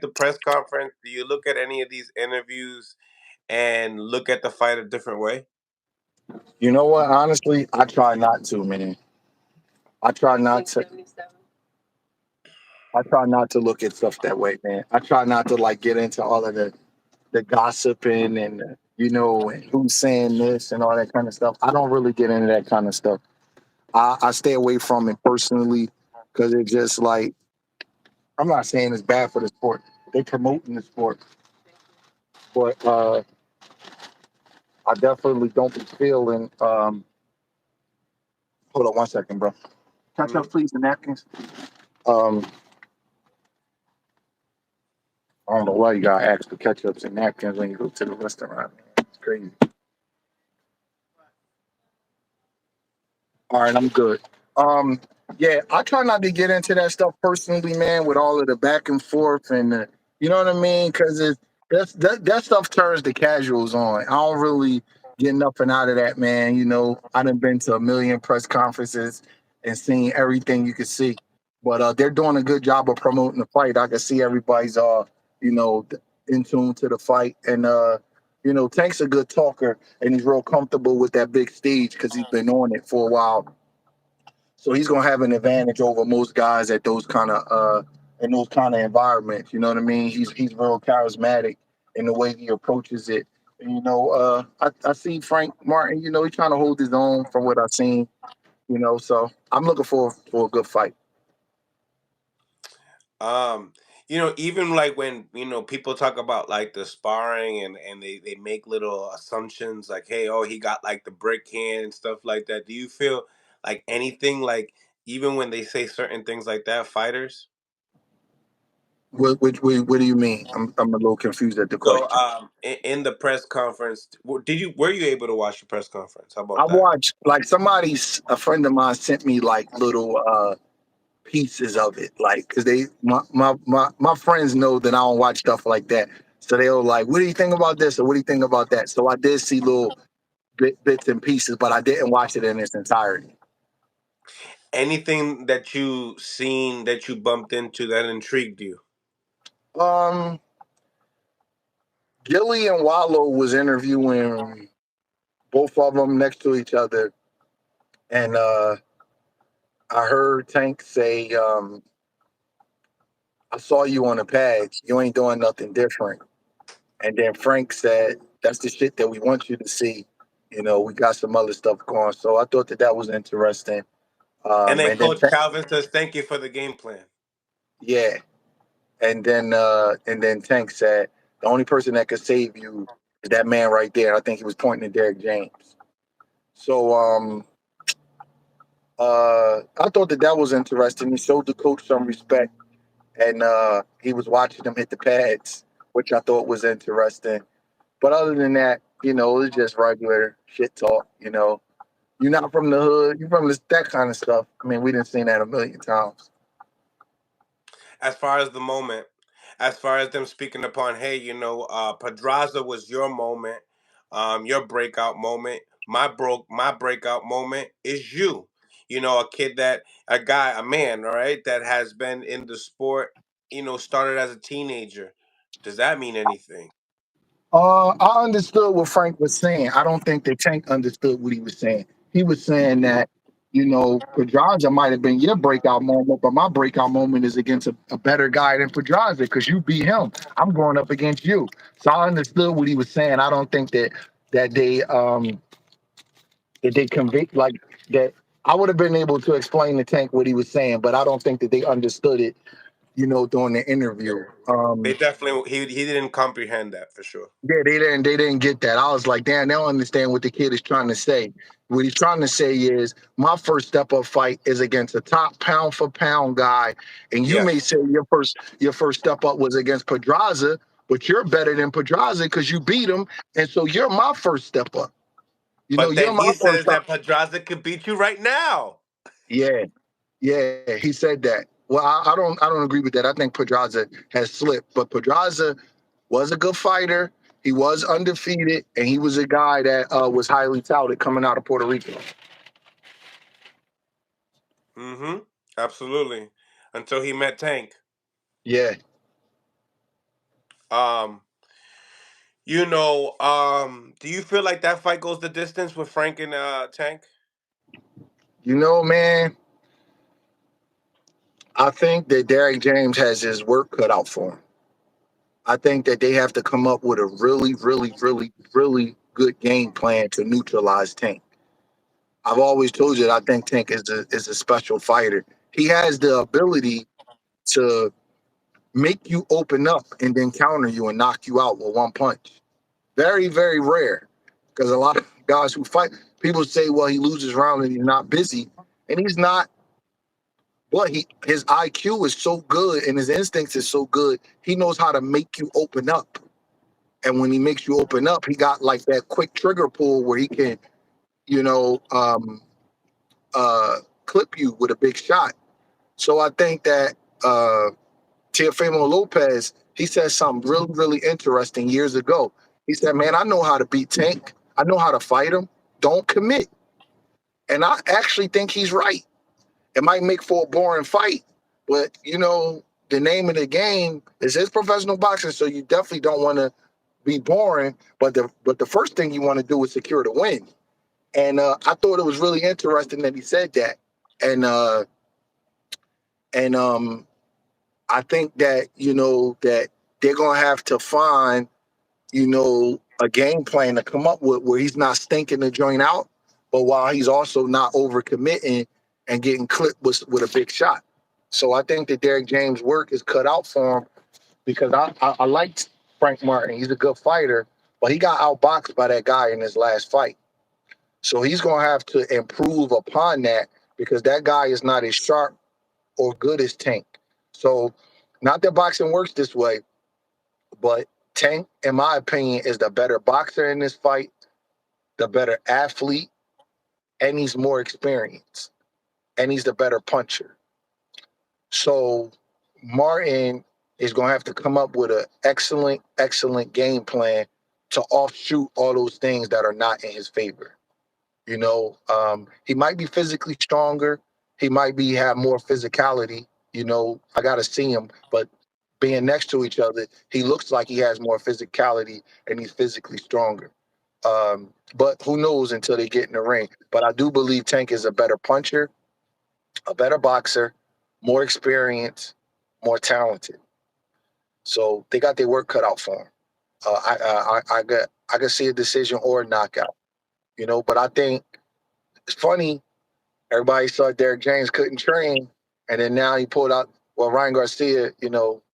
the press conference? Do you look at any of these interviews and look at the fight a different way? You know what? Honestly, I try not to, man. I try not to. I try not to look at stuff that way, man. I try not to like get into all of the gossiping and and who's saying this and all that kind of stuff. I don't really get into that kind of stuff. I stay away from it personally because it's just like I'm not saying it's bad for the sport. They promoting the sport, but I definitely don't be feeling. Hold on one second, bro. Catch Hmm. up, please, the napkins. Um, I don't know why you gotta ask for ketchups and napkins when you go to the restaurant. Man. It's crazy. All right, I'm good. Um, yeah, I try not to get into that stuff personally, man, with all of the back and forth and you know what I mean? Because that stuff turns the casuals on. I don't really get nothing out of that, man. I done been to a million press conferences and seen everything you could see, but they're doing a good job of promoting the fight. I can see everybody's you know, in tune to the fight, and Tank's a good talker and he's real comfortable with that big stage because he's been on it for a while. So he's gonna have an advantage over most guys at those kind of in those kind of environments. You know what I mean? He's real charismatic in the way he approaches it. And, I see Frank Martin. He's trying to hold his own from what I've seen. So I'm looking for a good fight. Um, even like when people talk about like the sparring and they make little assumptions like, hey, oh, he got like the brick hand and stuff like that. Do you feel like anything like even when they say certain things like that, fighters? What do you mean? I'm a little confused at the So, question. in the press conference, were you able to watch the press conference? How I about that? watched like a friend of mine sent me like little pieces of it, like because my friends know that I don't watch stuff like that, so they were like, "What do you think about this?" or "What do you think about that?" So I did see little bits and pieces, but I didn't watch it in its entirety. Anything that you seen that you bumped into that intrigued you? Um, Gilly and Wallow was interviewing both of them next to each other, and I heard Tank say, "I saw you on the pads. You ain't doing nothing different." And then Frank said, "That's the shit that we want you to see. We got some other stuff going." So I thought that was interesting. And then And then Coach Calvin says, "Thank you for the game plan." yeah, and then Tank said, "The only person that could save you is that man right there." I think he was pointing at Derek James. So I thought that was interesting. He showed the coach some respect, and he was watching him hit the pads, which I thought was interesting. But other than that, it's just regular shit talk. You're not from the hood. You're from that kind of stuff. I mean, we didn't seen that a million times. As far as the moment, as far as them speaking upon, hey, Pedraza was your moment, your breakout moment. My breakout moment is you. A kid a guy, a man, all right, that has been in the sport. Started as a teenager. Does that mean anything? I understood what Frank was saying. I don't think that Tank understood what he was saying. He was saying that, Pedraza might have been your breakout moment, but my breakout moment is against a better guy than Pedraza because you beat him. I'm going up against you. So I understood what he was saying. I don't think that they convict like that. I would have been able to explain to Tank what he was saying, but I don't think that they understood it, during the interview. They definitely he didn't comprehend that for sure. Yeah, they didn't get that. I was like, damn, they don't understand what the kid is trying to say. What he's trying to say is my first step up fight is against a top pound for pound guy. And you may Yes, say your first step up was against Pedraza, but you're better than Pedraza because you beat him. And so you're my first step up. but You're then my he first says step. that Pedraza could beat you right now. Yeah, yeah, he said that. Well, I don't agree with that. I think Pedraza has slipped, but Pedraza was a good fighter. He was undefeated, and he was a guy that was highly touted coming out of Puerto Rico. Mm-hmm. Absolutely. Until he met Tank. Yeah, Um, do you feel like that fight goes the distance with Frank and Tank? Man, I think that Derrick James has his work cut out for him. I think that they have to come up with a really, really, really, really good game plan to neutralize Tank. I've always told you that I think Tank is a special fighter. He has the ability to make you open up and then counter you and knock you out with one punch. Very, very rare. Because a lot of guys who fight, people say, well, he loses round and he's not busy. And he's not, but his IQ is so good and his instincts is so good, he knows how to make you open up. And when he makes you open up, he got like that quick trigger pull where he can, you know, um, clip you with a big shot. So I think that Teofimo Lopez, he said something really, really interesting years ago. He said, man, I know how to beat Tank. I know how to fight him. Don't commit. And I actually think he's right. It might make for a boring fight, but the name of the game is his professional boxing, so you definitely don't want to be boring. But the first thing you want to do is secure the win. And I thought it was really interesting that he said that. And and I think that that they're gonna have to find a game plan to come up with where he's not stinking the joint out, but while he's also not overcommitting and getting clipped with a big shot. So I think that Derrick James' work is cut out for him because I liked Frank Martin. He's a good fighter, but he got outboxed by that guy in his last fight. So he's gonna have to improve upon that because that guy is not as sharp or good as Tank. So not that boxing works this way, but Tank, in my opinion, is the better boxer in this fight, the better athlete, and he's more experienced, and he's the better puncher. So Martin is going to have to come up with an excellent, excellent game plan to offshoot all those things that are not in his favor. He might be physically stronger. He might be have more physicality. I got to see him, but being next to each other, he looks like he has more physicality and he's physically stronger. But who knows until they get in the ring? But I do believe Tank is a better puncher, a better boxer, more experienced, more talented. So they got their work cut out for him. I could see a decision or a knockout. But I think it's funny. Everybody saw Derrick James couldn't train, and then now he pulled out. Well, Ryan Garcia,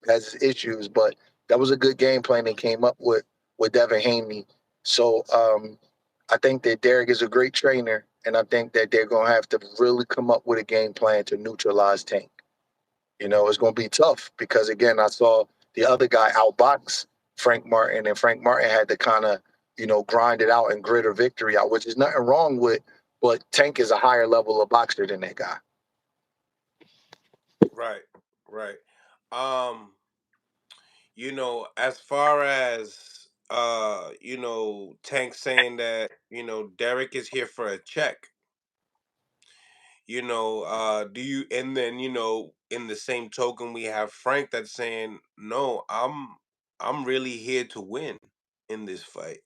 has his issues, but that was a good game plan they came up with Devin Haney. So I think that Derrick is a great trainer, and I think that they're gonna have to really come up with a game plan to neutralize Tank. It's gonna be tough because again, I saw the other guy outbox Frank Martin, and Frank Martin had to kind of grind it out and grit a victory out, which is nothing wrong with. But Tank is a higher level of boxer than that guy. Right, right. Um, as far as Tank saying that, Derek is here for a check. Do you and then, in the same token we have Frank that's saying, no, I'm really here to win in this fight.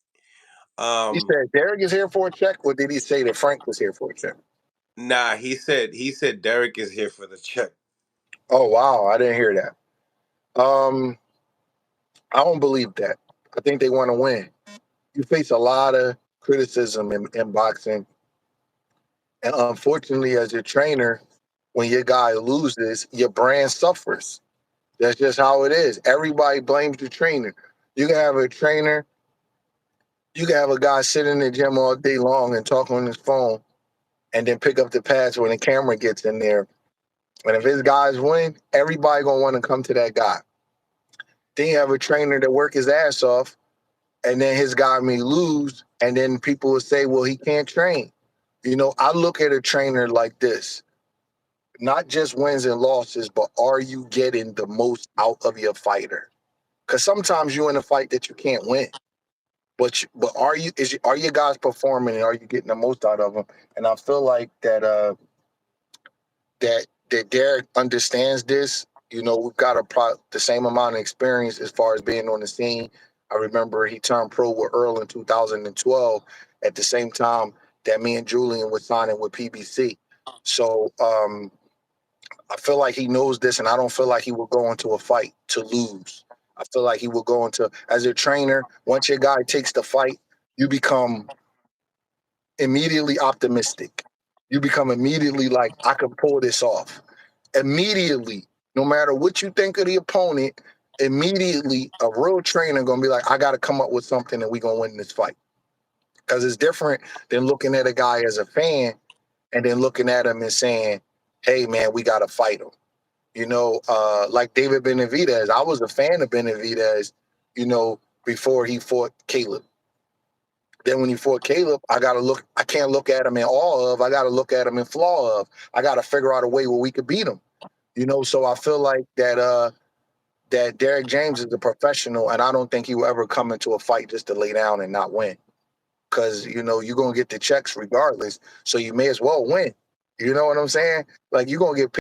He Um, said Derek is here for a check, or did he say that Frank was here for a check? nah, he said Derek is here for the check. Oh wow, I didn't hear that. I don't believe that. I think they want to win. You face a lot of criticism in boxing, and unfortunately, as your trainer, when your guy loses, your brand suffers. That's just how it is. Everybody blames the trainer. You can have a trainer, you can have a guy sit in the gym all day long and talk on his phone, and then pick up the pads when the camera gets in there. And if his guys win, everybody gonna want to come to that guy. Then you have a trainer that work his ass off, and then his guy may lose, and then people will say, "Well, he can't train." I look at a trainer like this: not just wins and losses, but are you getting the most out of your fighter? Because sometimes you're in a fight that you can't win, but are your guys performing and are you getting the most out of them? And I feel like that Derek understands this, We've got the same amount of experience as far as being on the scene. I remember he turned pro with Earl in 2012 at the same time that me and Julian was signing with PBC. So I feel like he knows this, and I don't feel like he will go into a fight to lose. I feel like he will go into, as a trainer, once your guy takes the fight, you become immediately optimistic. You become immediately like, I can pull this off. Immediately, no matter what you think of the opponent, immediately a real trainer gonna be like, I gotta come up with something and we gonna win this fight. Because it's different than looking at a guy as a fan and then looking at him and saying, hey man, we gotta fight him. Like David Benavidez. I was a fan of Benavidez, before he fought Caleb. Then when he fought Caleb, I can't look at him in awe of, I gotta look at him in flaw of. I gotta figure out a way where we could beat him. So I feel like that Derek James is a professional, and I don't think he will ever come into a fight just to lay down and not win. Because you're gonna get the checks regardless, so you may as well win. You know what I'm saying? Like, you're gonna get